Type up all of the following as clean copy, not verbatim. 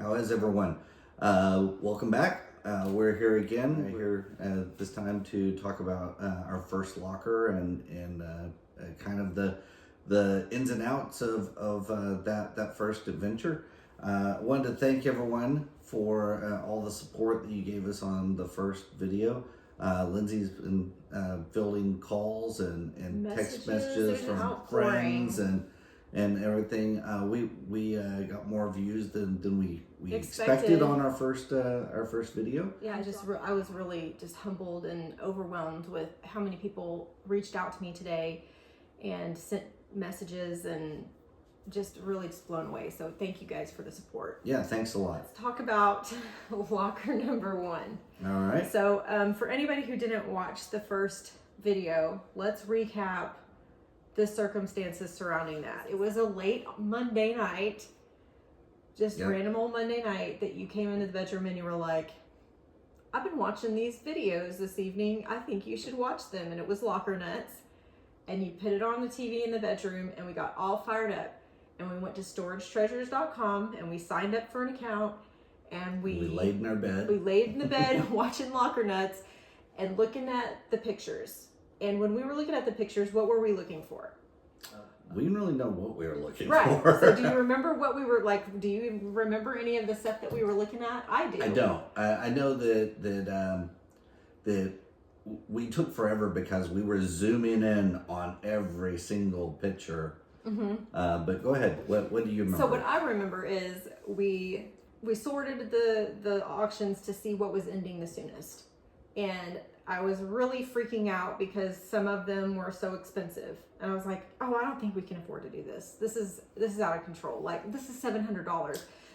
How is everyone? Welcome back. We're here again. This time to talk about our first locker and kind of the ins and outs of that first adventure. I wanted to thank everyone for all the support that you gave us on the first video. Lindsay's been fielding calls and text messages from friends and everything. We got more views than we expected on our first video. Yeah, I was really just humbled and overwhelmed with how many people reached out to me today and sent messages and just really just blown away. So thank you guys for the support. Yeah, thanks a lot. Let's talk about locker number 1. All right. So for anybody who didn't watch the first video, let's recap the circumstances surrounding that. It was a late Monday night, random old Monday night, that you came into the bedroom and you were like, I've been watching these videos this evening. I think you should watch them. And it was Locker Nuts. And you put it on the TV in the bedroom and we got all fired up. And we went to storagetreasures.com and we signed up for an account and we laid in our bed. We laid in the bed watching Locker Nuts and looking at the pictures. And when we were looking at the pictures, what were we looking for? We didn't really know what we were looking for. Right. So do you remember what we were like? Do you remember any of the stuff that we were looking at? I do. I don't. I know that we took forever because we were zooming in on every single picture. Mm-hmm. But go ahead. What do you remember? So what I remember is we sorted the auctions to see what was ending the soonest, and I was really freaking out because some of them were so expensive, and I was like, "Oh, I don't think we can afford to do this. This is out of control. Like, this is $700.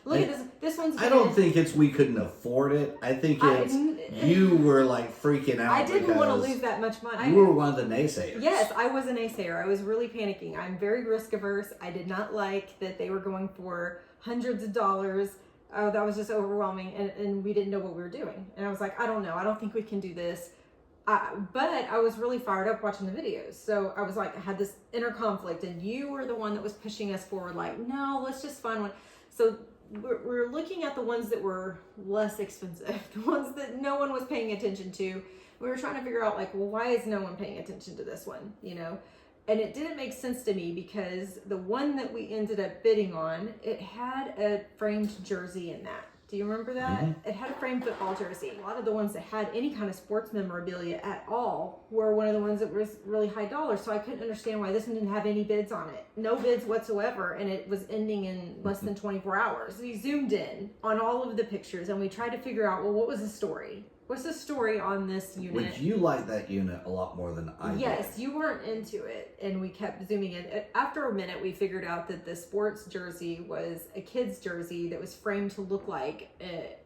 Look at this. This one's." I don't think it's we couldn't afford it. I think it's you were like freaking out. I didn't want to lose that much money. You were one of the naysayers. Yes, I was a naysayer. I was really panicking. I'm very risk averse. I did not like that they were going for hundreds of dollars. Oh, that was just overwhelming, and we didn't know what we were doing. And I was like, I don't know. I don't think we can do this. But I was really fired up watching the videos. So I was like, I had this inner conflict, and you were the one that was pushing us forward, like, no, let's just find one. So we're looking at the ones that were less expensive, the ones that no one was paying attention to. We were trying to figure out, like, well, why is no one paying attention to this one, you know? And it didn't make sense to me because the one that we ended up bidding on, it had a framed jersey in that. Do you remember that? Mm-hmm. It had a framed football jersey. A lot of the ones that had any kind of sports memorabilia at all were one of the ones that was really high dollar. So I couldn't understand why this one didn't have any bids on it. No bids whatsoever. And it was ending in less than 24 hours. We zoomed in on all of the pictures and we tried to figure out, well, what was the story? What's the story on this unit? Would you like that unit a lot more than I did? Yes, you weren't into it, and we kept zooming in. After a minute, we figured out that the sports jersey was a kid's jersey that was framed to look like a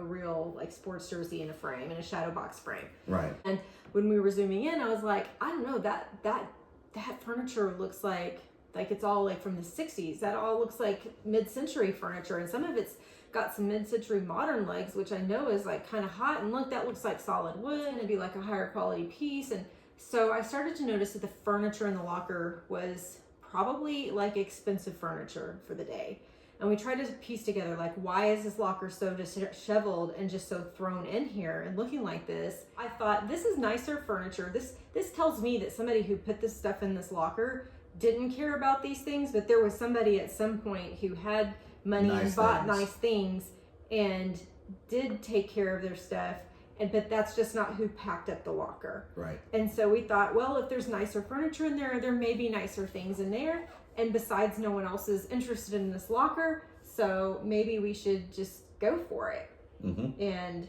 real like sports jersey in a frame, in a shadow box frame. Right. And when we were zooming in, I was like, I don't know, that furniture looks like it's all like from the 60s. That all looks like mid-century furniture, and some of it's got some mid-century modern legs, which I know is like kind of hot, and look, that looks like solid wood and it'd be like a higher quality piece. And so I started to notice that the furniture in the locker was probably like expensive furniture for the day. And we tried to piece together, like, why is this locker so disheveled and just so thrown in here and looking like this? I thought, this is nicer furniture. This tells me that somebody who put this stuff in this locker didn't care about these things, but there was somebody at some point who had money and bought nice things and did take care of their stuff, but that's just not who packed up the locker. Right. And so we thought, well, if there's nicer furniture in there may be nicer things in there, and besides, no one else is interested in this locker, so maybe we should just go for it. Mm-hmm. And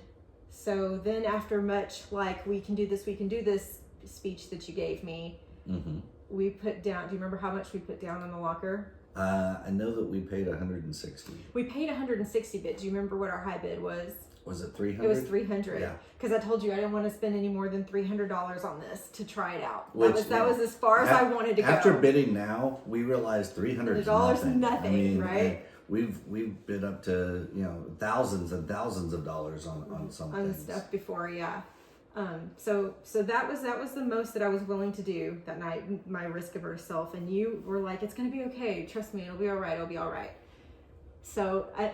so then after much like we can do this speech that you gave me, mm-hmm. we put down, do you remember how much we put down on the locker? I know that we paid 160. We paid 160 bid. Do you remember what our high bid was? Was it 300? It was 300. Yeah. Because I told you I didn't want to spend any more than $300 on this to try it out. That was as far as I wanted to go. After bidding now, we realized $300 is nothing. I mean, right? We've bid up to thousands and thousands of dollars on some on things. Stuff before, yeah. So that was the most that I was willing to do that night, my risk averse self. And you were like, it's going to be okay. Trust me, it'll be all right. It'll be all right. So, I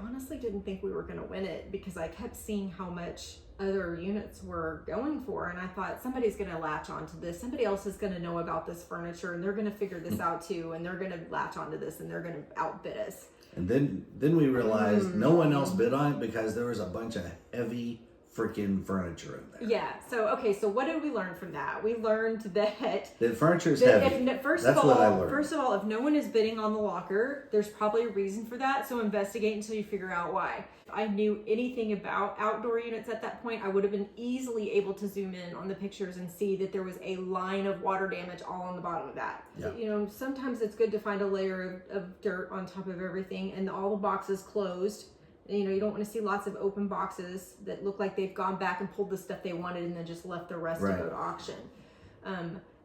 honestly didn't think we were going to win it because I kept seeing how much other units were going for. And I thought somebody's going to latch onto this. Somebody else is going to know about this furniture and they're going to figure this out too. And they're going to latch onto this and they're going to outbid us. And then we realized no one else bid on it because there was a bunch of heavy freaking furniture in there. Yeah. So what did we learn from that? We learned that The furniture is heavy. First of all, if no one is bidding on the locker, there's probably a reason for that. So investigate until you figure out why. If I knew anything about outdoor units at that point, I would have been easily able to zoom in on the pictures and see that there was a line of water damage all on the bottom of that. Yeah. You know, sometimes it's good to find a layer of dirt on top of everything and all the boxes closed. You know, you don't want to see lots of open boxes that look like they've gone back and pulled the stuff they wanted and then just left the rest to go to auction.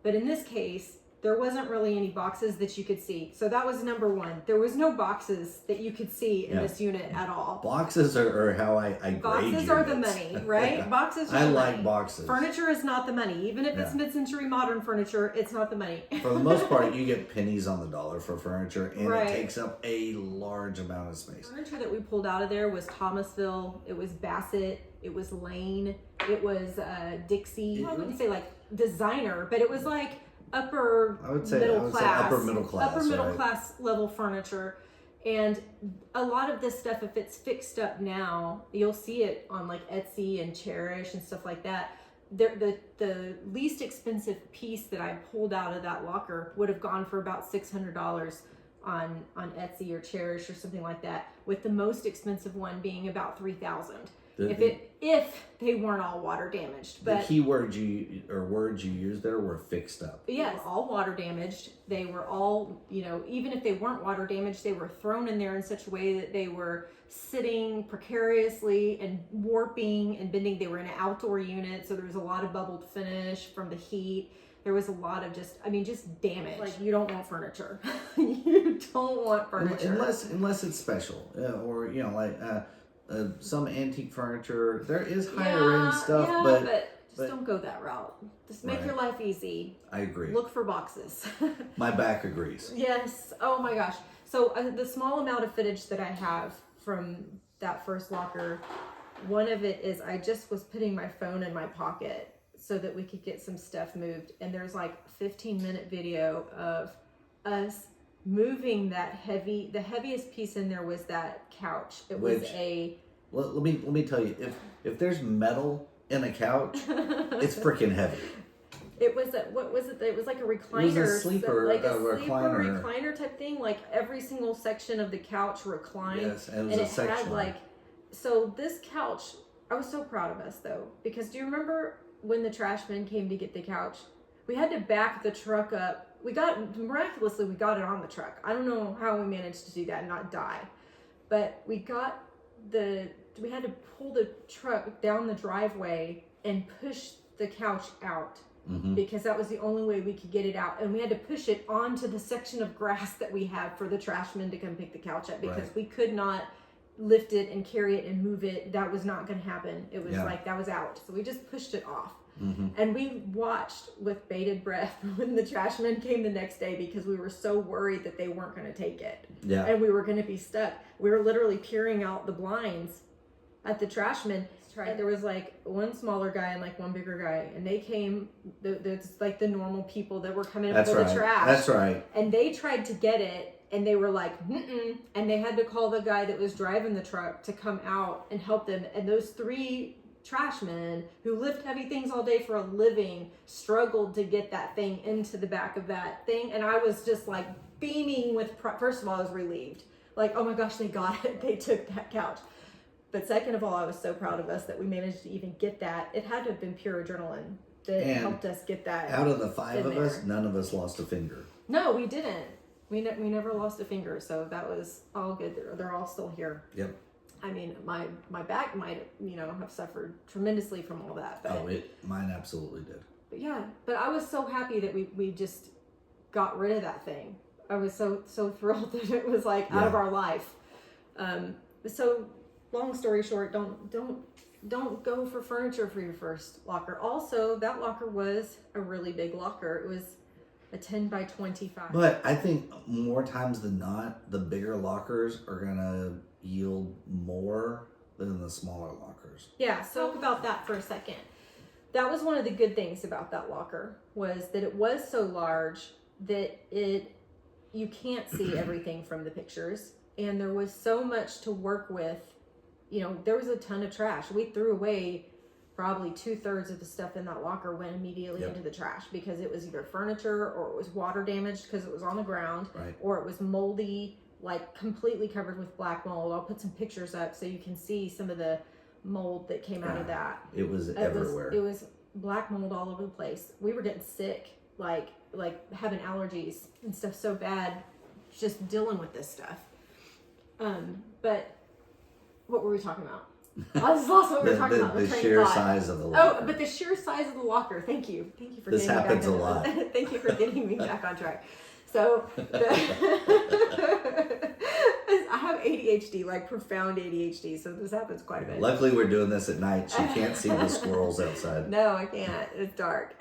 But in this case, there wasn't really any boxes that you could see. So that was number one. There was no boxes that you could see in this unit at all. Boxes are how I grade boxes are the money, right? Boxes are I the like money. boxes. Furniture is not the money. Even if it's mid-century modern furniture, it's not the money. For the most part, you get pennies on the dollar for furniture, and Right. it takes up a large amount of space. Furniture that we pulled out of there was Thomasville, it was Bassett, it was Lane, it was Dixie. I wouldn't say like designer, but it was like upper middle class level furniture. And a lot of this stuff, if it's fixed up now, you'll see it on like Etsy and Cherish and stuff like that. The least expensive piece that I pulled out of that locker would have gone for about $600 on Etsy or Cherish or something like that, with the most expensive one being about $3,000. If they weren't all water damaged. But the key words you used there were fixed up. Yes, all water damaged. They were all, you know, even if they weren't water damaged, they were thrown in there in such a way that they were sitting precariously and warping and bending. They were in an outdoor unit, so there was a lot of bubbled finish from the heat. There was a lot of just damage. Like, you don't want furniture. You don't want furniture. Unless it's special. Or, you know, like some antique furniture. There is higher end stuff, but don't go that route. Just make your life easy. I agree. Look for boxes. My back agrees. Yes. Oh my gosh. So the small amount of footage that I have from that first locker, one of it is I just was putting my phone in my pocket so that we could get some stuff moved. And there's like a 15-minute video of us moving the heaviest piece in there was that couch. Let me tell you, if there's metal in a couch, it's freaking heavy. It was what was it? It was like a recliner. It was a sleeper, like a recliner type thing. Like every single section of the couch reclined. Yes, and it had so this couch. I was so proud of us though, because do you remember when the trash men came to get the couch? We had to back the truck up. Miraculously we got it on the truck. I don't know how we managed to do that and not die, but we had to pull the truck down the driveway and push the couch out. Mm-hmm. Because that was the only way we could get it out, and we had to push it onto the section of grass that we had for the trash men to come pick the couch up, because we could not lift it and carry it and move it. That was not going to happen. It was like that was out, so we just pushed it off. Mm-hmm. And we watched with bated breath when the trash men came the next day, because we were so worried that they weren't going to take it, and we were going to be stuck. We were literally peering out the blinds at the trash men. There was like one smaller guy and like one bigger guy, and they came. It's like the normal people that were coming to pull the trash. That's right. And they tried to get it, and they were like, and they had to call the guy that was driving the truck to come out and help them. And those three trash men who lift heavy things all day for a living struggled to get that thing into the back of that thing. And I was just like beaming with first of all, I was relieved, like, oh my gosh, they got it. They took that couch. But second of all, I was so proud of us that we managed to even get that. It had to have been pure adrenaline that helped us get that. Out of the five of us, none of us lost a finger. No, we didn't. We never lost a finger, so that was all good. They're all still here. Yep. I mean, my back might have suffered tremendously from all that. But, mine absolutely did. But yeah, but I was so happy that we just got rid of that thing. I was so thrilled that it was like out of our life. So. Long story short, don't go for furniture for your first locker. Also, that locker was a really big locker. It was a 10 by 25. But I think more times than not, the bigger lockers are gonna yield more than the smaller lockers. Yeah, so talk about that for a second. That was one of the good things about that locker, was that it was so large that you can't see everything from the pictures, and there was so much to work with. You know, there was a ton of trash. We threw away probably 2/3 of the stuff in that locker went immediately into the trash because it was either furniture or it was water damaged because it was on the ground, Right. or it was moldy, like completely covered with black mold. I'll put some pictures up so you can see some of the mold that came out of that. It was everywhere. It was black mold all over the place. We were getting sick, like having allergies and stuff so bad, just dealing with this stuff. But what were we talking about? I just lost what we were talking about. The train sheer of thought. size of the locker. Oh, but the sheer size of the locker. Thank you for This getting happens me a back lot. Thank you for getting me back on track. So I have ADHD, like profound ADHD, so this happens quite a bit. Luckily, we're doing this at night. She can't see the squirrels outside. No, I can't. It's dark.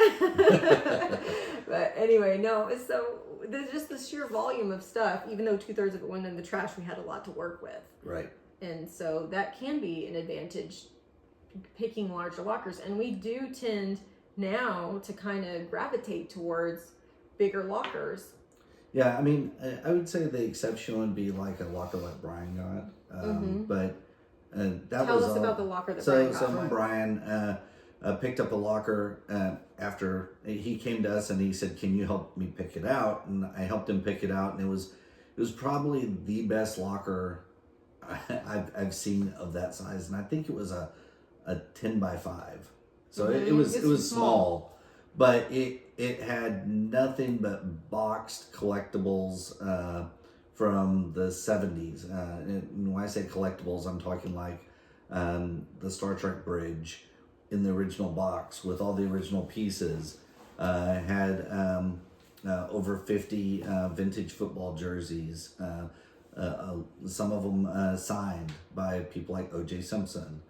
But anyway, no. So there's just the sheer volume of stuff. Even though 2/3 of it went in the trash, we had a lot to work with. Right. And so that can be an advantage, picking larger lockers. And we do tend now to kind of gravitate towards bigger lockers. Yeah, I mean, I would say the exception would be like a locker like Brian got, but that Tell was us all. about the locker that So, Brian got. so when Brian picked up a locker after he came to us and he said, "Can you help me pick it out?" And I helped him pick it out, and it was probably the best locker I've seen of that size, and I think it was a 10 by 5. So it was small, but it had nothing but boxed collectibles from the 70s. And when I say collectibles, I'm talking like the Star Trek bridge in the original box with all the original pieces. Had over 50 vintage football jerseys. Some of them signed by people like O.J. Simpson.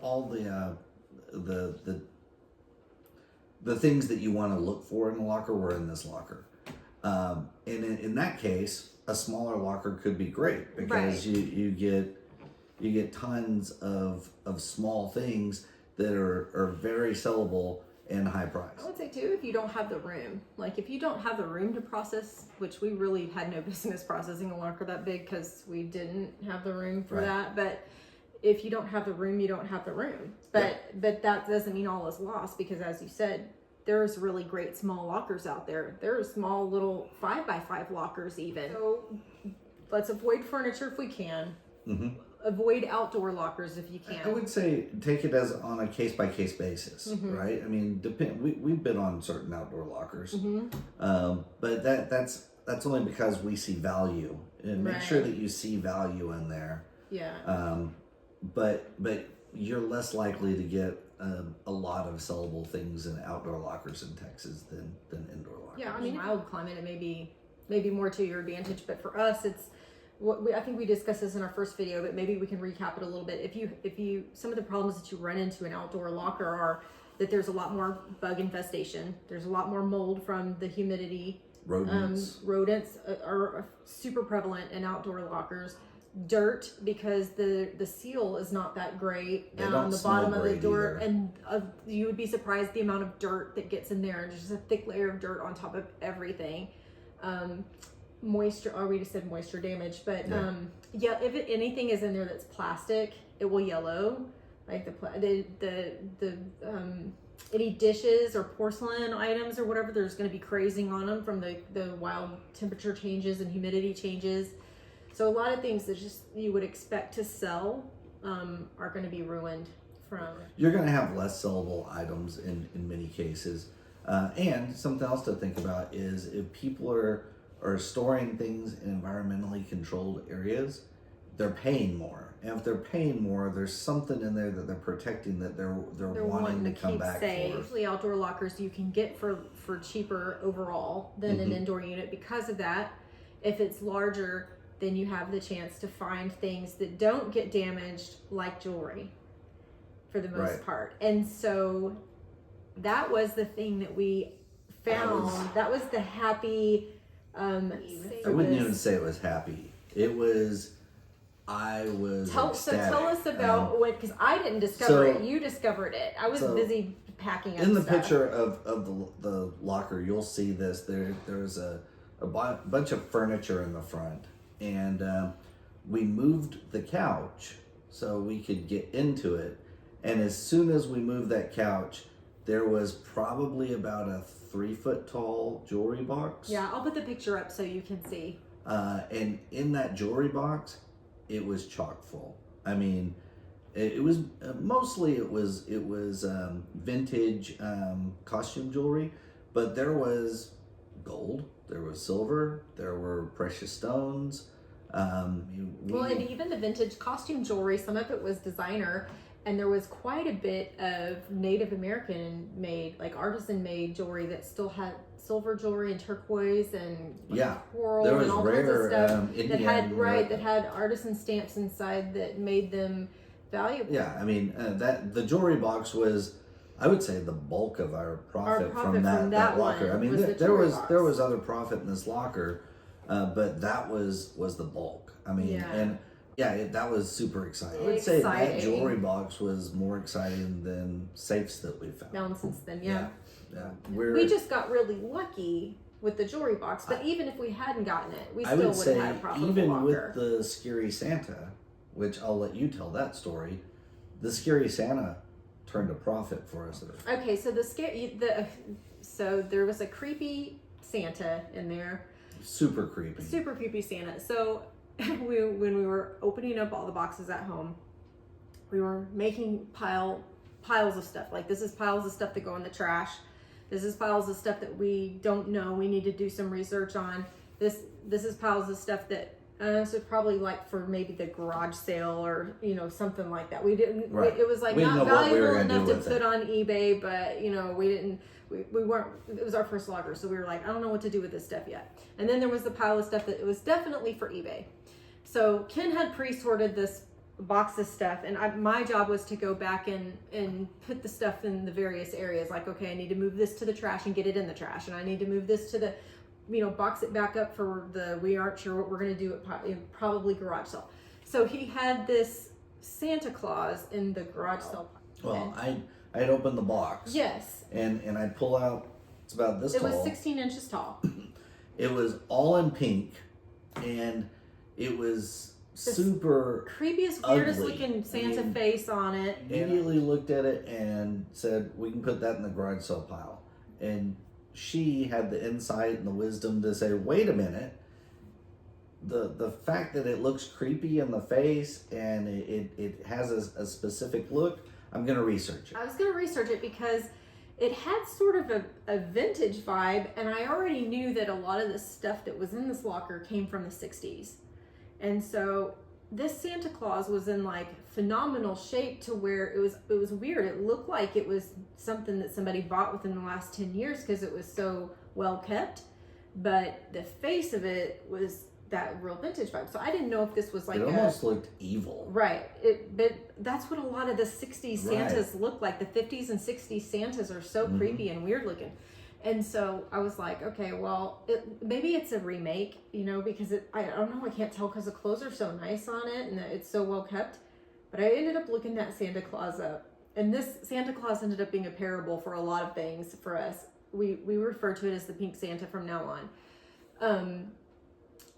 All the things that you want to look for in a locker were in this locker. And in that case, a smaller locker could be great because you get tons of small things that are very sellable and high price. I would say too, if you don't have the room, like if you don't have the room to process, which we really had no business processing a locker that big because we didn't have the room for that. But if you don't have the room, you don't have the room. But that doesn't mean all is lost, because as you said, there's really great small lockers out there. There are small little 5 by 5 lockers even. So let's avoid furniture if we can. Mm-hmm. Avoid outdoor lockers if you can. I would say take it as on a case by case basis, Mm-hmm. right? I mean, we've been on certain outdoor lockers, Mm-hmm. but that's only because we see value, and make sure that you see value in there. Yeah. But you're less likely to get a lot of sellable things in outdoor lockers in Texas than indoor lockers. Yeah, I mean, mild climate, it may be more to your advantage, but for us, it's I think we discussed this in our first video, but maybe we can recap it a little bit. If you some of the problems that you run into in outdoor locker are that there's a lot more bug infestation. There's a lot more mold from the humidity. Rodents. Rodents are super prevalent in outdoor lockers. Dirt, because the seal is not that great on the bottom of the door, and you would be surprised the amount of dirt that gets in there, and just a thick layer of dirt on top of everything. Moisture, we just said moisture damage, but if anything is in there that's plastic, it will yellow. Like any dishes or porcelain items or whatever, there's going to be crazing on them from the wild temperature changes and humidity changes. So a lot of things that just you would expect to sell are going to be ruined from. You're going to have less sellable items in many cases, and something else to think about is if people are storing things in environmentally controlled areas, they're paying more. And if they're paying more, there's something in there that they're protecting that they're wanting to come back for. Usually outdoor lockers you can get for cheaper overall than an indoor unit. Because of that, if it's larger, then you have the chance to find things that don't get damaged, like jewelry, for the most part. And so that was the thing that we found. That was the happy. I wouldn't even say it was happy. It was. I was ecstatic. Tell us about what, because I didn't discover it. You discovered it. I was busy packing up in the stuff. picture of the locker. You'll see this. There's a bunch of furniture in the front, and we moved the couch so we could get into it. And as soon as we moved that couch, there was probably about a 3-foot tall jewelry box. Yeah, I'll put the picture up so you can see. And in that jewelry box, it was chock full. I mean, it was mostly it was vintage costume jewelry, but there was gold, there was silver, there were precious stones. And even the vintage costume jewelry, some of it was designer, and there was quite a bit of Native American made, like artisan made jewelry that still had silver jewelry and turquoise and coral there was and all rare, kinds of stuff that had artisan stamps inside that made them valuable. Yeah, I mean the jewelry box was, I would say, the bulk of our profit from that locker. I mean, there was other profit in this locker, but that was the bulk. I mean, that was super exciting. I would say that jewelry box was more exciting than safes that we found since then. Yeah. We just got really lucky with the jewelry box, but even if we hadn't gotten it, we still would have had a profitable even locker. With the Scary Santa, which I'll let you tell that story, the Scary Santa turned a profit for us. Okay, so so there was a creepy Santa in there. Super creepy Santa. So when we were opening up all the boxes at home, we were making piles of stuff. Like, this is piles of stuff that go in the trash. This is piles of stuff that we don't know. We need to do some research on. This is piles of stuff that so probably like for maybe the garage sale or something like that. We didn't. Right. It was like not valuable enough to put on eBay, but we didn't. We weren't. It was our first locker, so we were like, I don't know what to do with this stuff yet. And then there was the pile of stuff that it was definitely for eBay. So Ken had pre-sorted this box of stuff, and my job was to go back and put the stuff in the various areas. Like, okay, I need to move this to the trash and get it in the trash, and I need to move this to the box it back up for we aren't sure what we're going to do at probably garage sale. So he had this Santa Claus in the garage sale. Well, I had opened the box. Yes. And I pull out, it's about this tall. It was 16 inches tall. It was all in pink, and it was super creepiest, weirdest looking Santa face on it. Immediately looked at it and said, we can put that in the garage sale pile. And she had the insight and the wisdom to say, wait a minute, the fact that it looks creepy in the face and it has a specific look, I'm going to research it. I was going to research it because it had sort of a vintage vibe, and I already knew that a lot of the stuff that was in this locker came from the 60s. And so this Santa Claus was in like phenomenal shape to where it was weird. It looked like it was something that somebody bought within the last 10 years because it was so well kept, but the face of it was that real vintage vibe. So I didn't know if this was like it almost looked evil. Right. But that's what a lot of the 60s Santas look like. The 50s and 60s Santas are so creepy and weird looking. And so I was like, okay, well, maybe it's a remake, because I don't know, I can't tell because the clothes are so nice on it and it's so well kept. But I ended up looking that Santa Claus up. And this Santa Claus ended up being a parable for a lot of things for us. We refer to it as the Pink Santa from now on.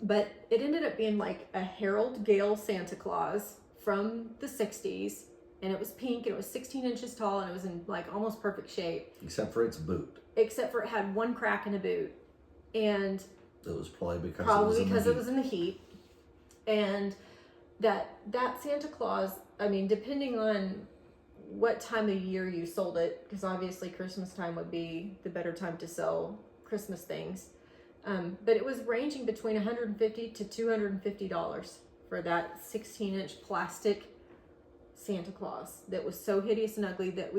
But it ended up being like a Harold Gale Santa Claus from the 60s. And it was pink and it was 16 inches tall and it was in like almost perfect shape. Except for its boot. Except for it had one crack in the boot. And it was probably because it was in the heat. And that Santa Claus, I mean, depending on what time of year you sold it, because obviously Christmas time would be the better time to sell Christmas things. But it was ranging between $150 to $250 for that 16-inch plastic Santa Claus that was so hideous and ugly that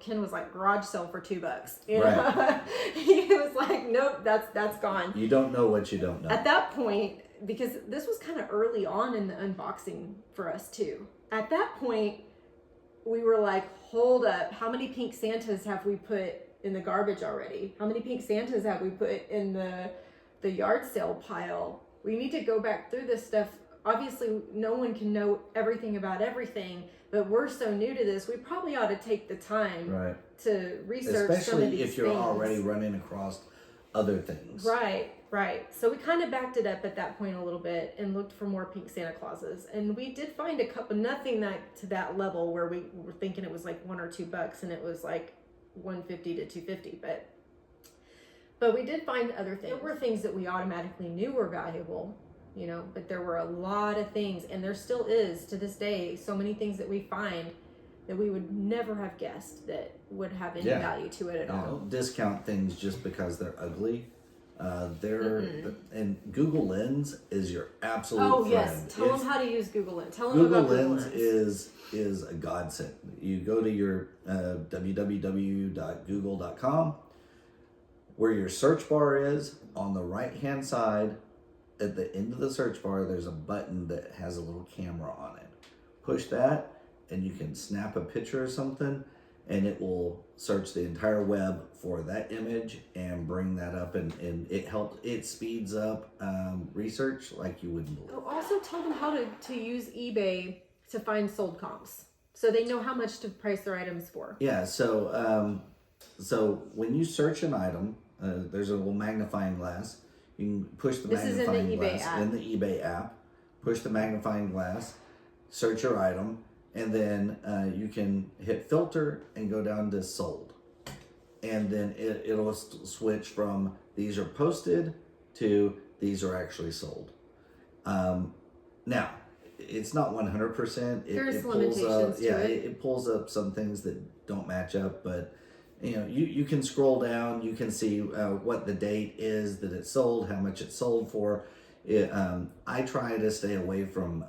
Ken was like, garage sale for $2. Right. He was like, nope, that's gone. You don't know what you don't know. At that point, because this was kind of early on in the unboxing for us too. At that point, we were like, hold up, how many pink Santas have we put in the garbage already? How many pink Santas have we put in the yard sale pile? We need to go back through this stuff. Obviously, no one can know everything about everything, but we're so new to this, we probably ought to take the time Right. to research some of Especially these if you're things. already running across other things. Right. So we kind of backed it up at that point a little bit and looked for more pink Santa Clauses, and we did find a couple. Nothing that to that level where we were thinking it was like $1 or $2, and it was like $150 to $250, but we did find other things. There were things that we automatically knew were valuable, you know, but there were a lot of things, and there still is to this day so many things that we find that we would never have guessed that would have any value to it at all. Don't discount things just because they're ugly. And Google Lens is your absolute friend. Yes, tell them how to use Google Lens. Tell them Google about Google Lens Lens. is a godsend. You go to your www.google.com, where your search bar is. On the right hand side, at the end of the search bar, there's a button that has a little camera on it. Push that, and you can snap a picture of something, and it will search the entire web for that image and bring that up, and it speeds up research like you wouldn't believe. Oh, also tell them how to use eBay to find sold comps, so they know how much to price their items for. Yeah, so when you search an item, there's a little magnifying glass. You can push the magnifying glass in the eBay app, push the magnifying glass, search your item, and then you can hit filter and go down to sold. And then it'll switch from these are posted to these are actually sold. Now, it's not 100%. There's pulls limitations up, to yeah, it. it pulls up some things that don't match up, but you know, you can scroll down, you can see what the date is that it sold, how much it sold for. I try to stay away from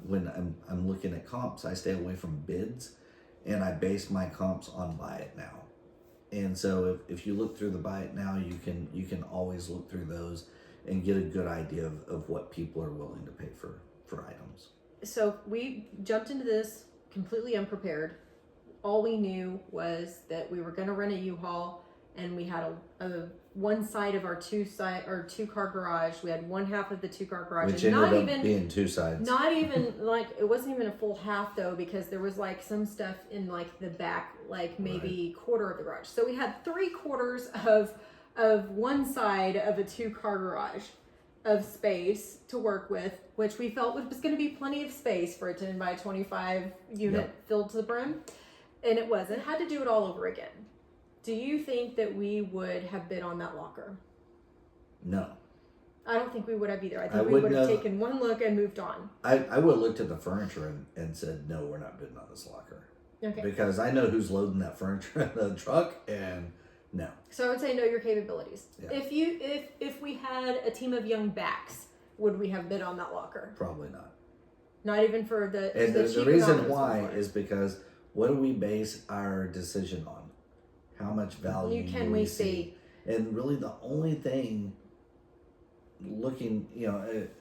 when I'm looking at comps. I stay away from bids, and I base my comps on buy it now. And so if you look through the buy it now, you can always look through those and get a good idea of what people are willing to pay for items. So we jumped into this completely unprepared. All we knew was that we were going to rent a U-Haul, and we had a one side of our two car garage. We had one half of the 2-car garage, Which and not ended up even being 2 sides. Not even like it wasn't even a full half though, because there was like some stuff in like the back, like maybe quarter of the garage. So we had 3/4 of one side of a 2-car garage of space to work with, which we felt was going to be plenty of space for a 10 by 25 unit filled to the brim. And it wasn't. Had to do it all over again. Do you think that we would have bid on that locker? No. I don't think we would have either. I think we would have taken one look and moved on. I would have looked at the furniture and said, no, we're not bidding on this locker. Okay. Because I know who's loading that furniture in the truck, and no. So I would say know your capabilities. Yeah. If we had a team of young backs, would we have bid on that locker? Probably not. Not even for the And the cheaper reason dominance why before. is because what do we base our decision on? How much value Can we see? And really the only thing looking,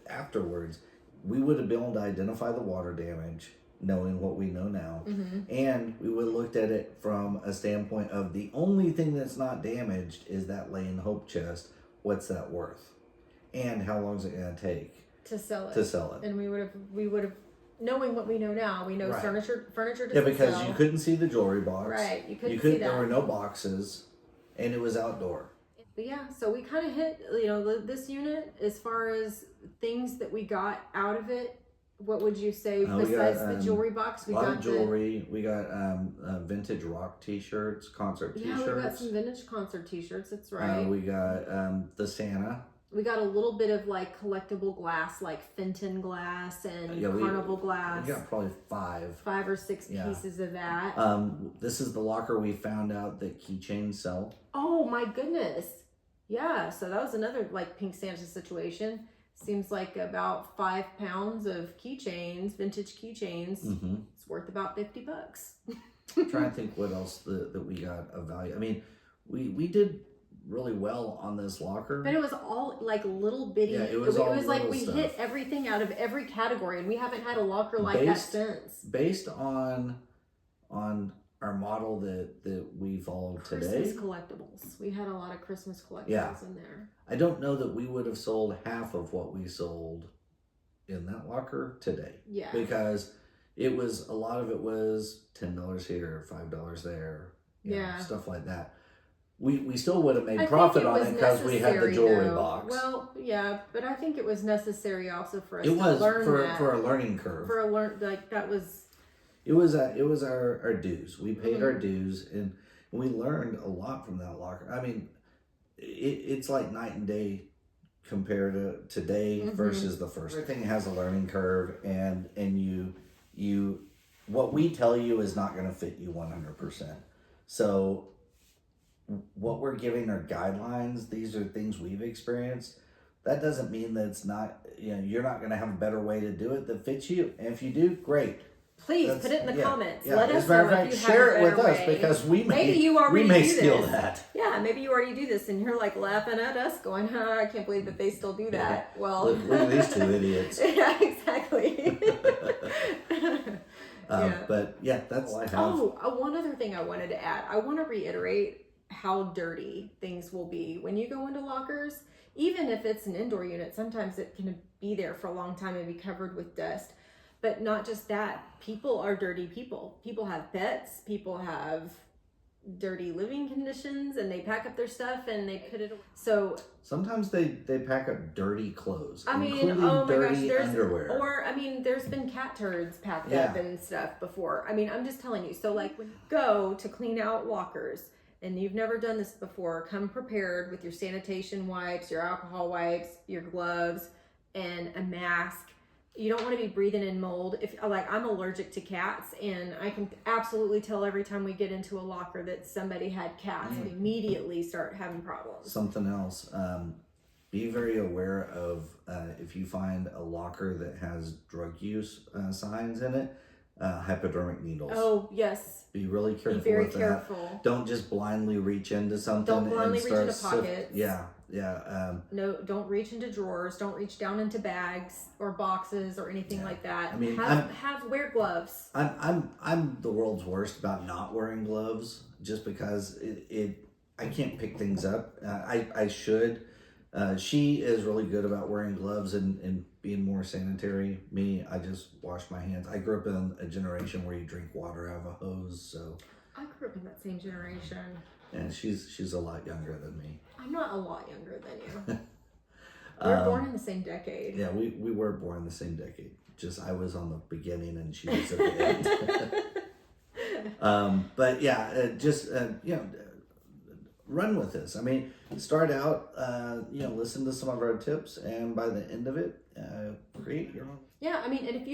afterwards, we would have been able to identify the water damage, knowing what we know now. Mm-hmm. And we would have looked at it from a standpoint of the only thing that's not damaged is that Lane Hope chest. What's that worth? And how long is it going to take to sell it? And we would have, knowing what we know now, we know Right. furniture doesn't Yeah, because sell. you couldn't see the jewelry box. Right, you couldn't see that. There were no boxes, and it was outdoor. But yeah, so we kind of hit, this unit as far as things that we got out of it. What would you say besides the jewelry box? We got jewelry. We got vintage rock T-shirts, concert T-shirts. Yeah, we got some vintage concert T-shirts. That's right. We got the Santa. We got a little bit of like collectible glass, like Fenton glass and Carnival glass. We got probably 5 or 6 pieces of that. This is the locker we found out that keychains sell. Oh my goodness. Yeah, so that was another like Pink Santa situation. Seems like about 5 pounds of keychains, vintage keychains. Mm-hmm. It's worth about $50. I'm trying to think what else that we got of value. I mean, we did really well on this locker, but it was all like little bitty. Yeah, it was like we stuff. hit everything out of every category, and we haven't had a locker like that since. Based on on our model that we follow today. Christmas collectibles. We had a lot of Christmas collectibles Yeah. in there. I don't know that we would have sold half of what we sold in that locker today. Yeah. Because a lot of it was $10 here, $5 there, stuff like that. We still would have made profit on it because we had the jewelry box. Well, yeah, but I think it was necessary also for us It to was learn that. for a learning curve. That was. It was our dues. We paid our dues, and we learned a lot from that locker. I mean, it's like night and day compared to today versus the first. Everything has a learning curve, and you what we tell you is not going to fit you 100%. So what we're giving are guidelines. These are things we've experienced. That doesn't mean that it's not, you're not going to have a better way to do it that fits you. And if you do, great. Please put it in the comments. Yeah. Let As us a matter know of if fact, you share have a it with better us way. because we Maybe you already may do steal this. that. Yeah, maybe you already do this and you're like laughing at us going, I can't believe that they still do that. Yeah. Well, Look at these two idiots. Yeah, exactly. But yeah, that's all I have. Oh, one other thing I wanted to add. I want to reiterate how dirty things will be when you go into lockers. Even if it's an indoor unit, sometimes it can be there for a long time and be covered with dust. But not just that, people are dirty people. People have pets, people have dirty living conditions, and they pack up their stuff and they put it away. So sometimes they pack up dirty clothes, including dirty underwear. Or there's been cat turds packed up and stuff before. I'm just telling you. So like when you go to clean out lockers and you've never done this before, come prepared with your sanitation wipes, your alcohol wipes, your gloves, and a mask. You don't want to be breathing in mold. I'm allergic to cats, and I can absolutely tell every time we get into a locker that somebody had cats. We immediately start having problems. Something else. Be very aware of if you find a locker that has drug use signs in it, hypodermic needles. Oh, yes. Be really careful. Be very with careful. That. Don't just blindly reach into something. Don't blindly reach into pockets. Yeah. No, don't reach into drawers. Don't reach down into bags or boxes or anything like that. Wear gloves. I'm the world's worst about not wearing gloves just because I can't pick things up. I should. She is really good about wearing gloves and being more sanitary. Me, I just wash my hands. I grew up in a generation where you drink water out of a hose, so. I grew up in that same generation. And she's a lot younger than me. I'm not a lot younger than you. We were born in the same decade. Yeah, we were born in the same decade. Just I was on the beginning and she was at the end. But yeah, run with this. Start out, listen to some of our tips, and by the end of it, create your own. Yeah, and if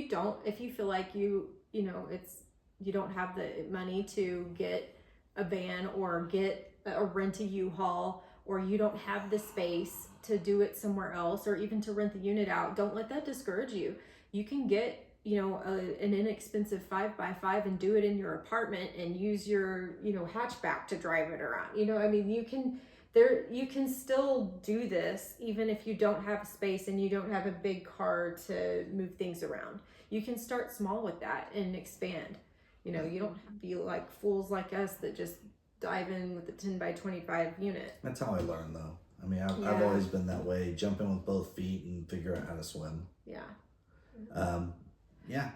you feel like you don't have the money to get a van or get or rent a U-Haul, or you don't have the space to do it somewhere else, or even to rent the unit out, don't let that discourage you. You can get an inexpensive 5x5 and do it in your apartment and use your hatchback to drive it around. You can still do this even if you don't have space and you don't have a big car to move things around. You can start small with that and expand. You don't have to be like fools like us that just dive in with a 10x25 unit. That's how I learned, though. I've always been that way. Jump in with both feet and figure out how to swim. Yeah.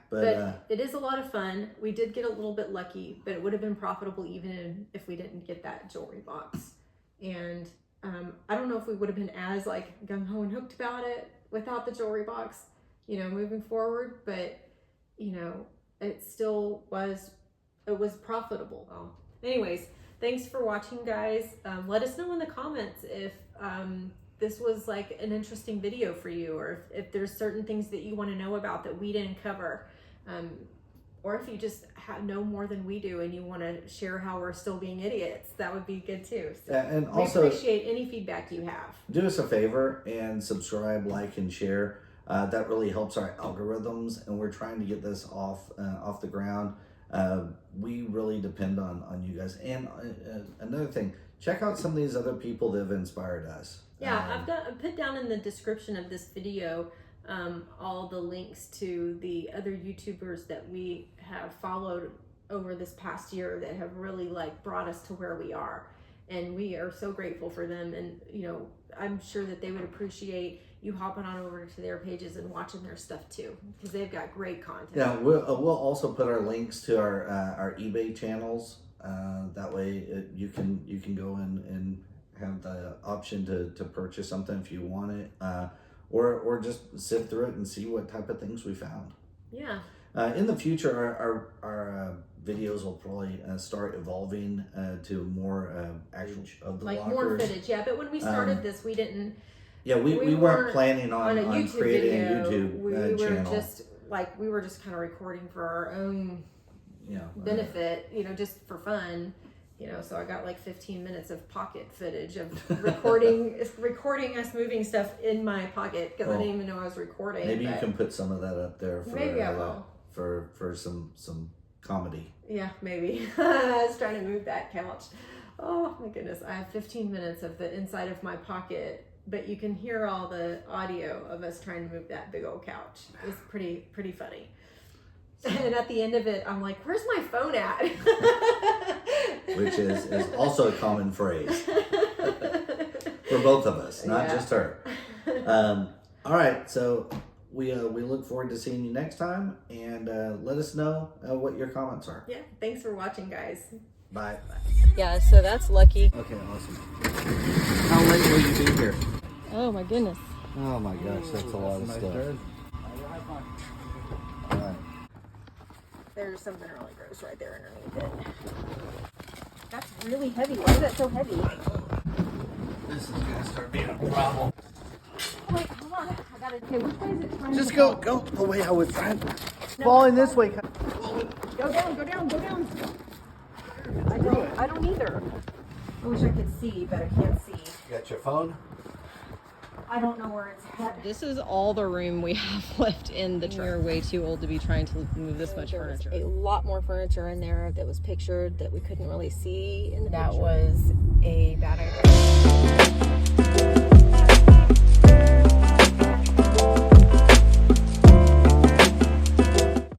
But it is a lot of fun. We did get a little bit lucky, but it would have been profitable even if we didn't get that jewelry box. And I don't know if we would have been as like gung-ho and hooked about it without the jewelry box, moving forward. But, it still was profitable. Well, anyways, thanks for watching, guys. Let us know in the comments if this was like an interesting video for you, or if there's certain things that you want to know about that we didn't cover, or if you just know more than we do and you want to share how we're still being idiots, that would be good too. So and we also appreciate any feedback you have. Do us a favor and subscribe, like, and share. That really helps our algorithms, and we're trying to get this off the ground. We really depend on you guys. And another thing, check out some of these other people that have inspired us. Yeah, I've put down in the description of this video all the links to the other YouTubers that we have followed over this past year that have really like brought us to where we are, and we are so grateful for them. And you know, I'm sure that they would appreciate you hopping on over to their pages and watching their stuff too, because they've got great content. Yeah, we'll also put our links to our eBay channels. That way, you can go in and have the option to purchase something if you want it, or just sift through it and see what type of things we found. Yeah. In the future, our videos will probably start evolving to more actual of the like lockers. more footage. Yeah, but when we started this, we didn't. Yeah, we weren't planning on a YouTube creating video. a YouTube we channel. we were just kind of recording for our own benefit, you know, just for fun. You know, so I got like 15 minutes of pocket footage of recording us moving stuff in my pocket because I didn't even know I was recording. Maybe you can put some of that up there for maybe I will. for some comedy. Yeah, maybe. I was trying to move that couch. Oh my goodness, I have 15 minutes of the inside of my pocket, but you can hear all the audio of us trying to move that big old couch. It's pretty funny. And at the end of it, I'm like, where's my phone at? Which is also a common phrase for both of us, not just her. All right, so we look forward to seeing you next time, and let us know what your comments are. Yeah, thanks for watching, guys. Bye. Yeah, so that's lucky. Okay, awesome. How late will you be here? Oh my goodness. Oh my gosh, that's a lot of stuff. All right. There's something really gross right there underneath it. That's really heavy. Why is that so heavy? This is gonna start being a problem. Oh, wait, hold on. I gotta. Okay, which way is it trying Just to go the way I was trying. Falling this way. Go down. I don't either. I wish I could see, but I can't see. You got your phone? I don't know where it's at. This is all the room we have left in the truck. We're way too old to be trying to move this much furniture. A lot more furniture in there that was pictured that we couldn't really see in the picture. That was a bad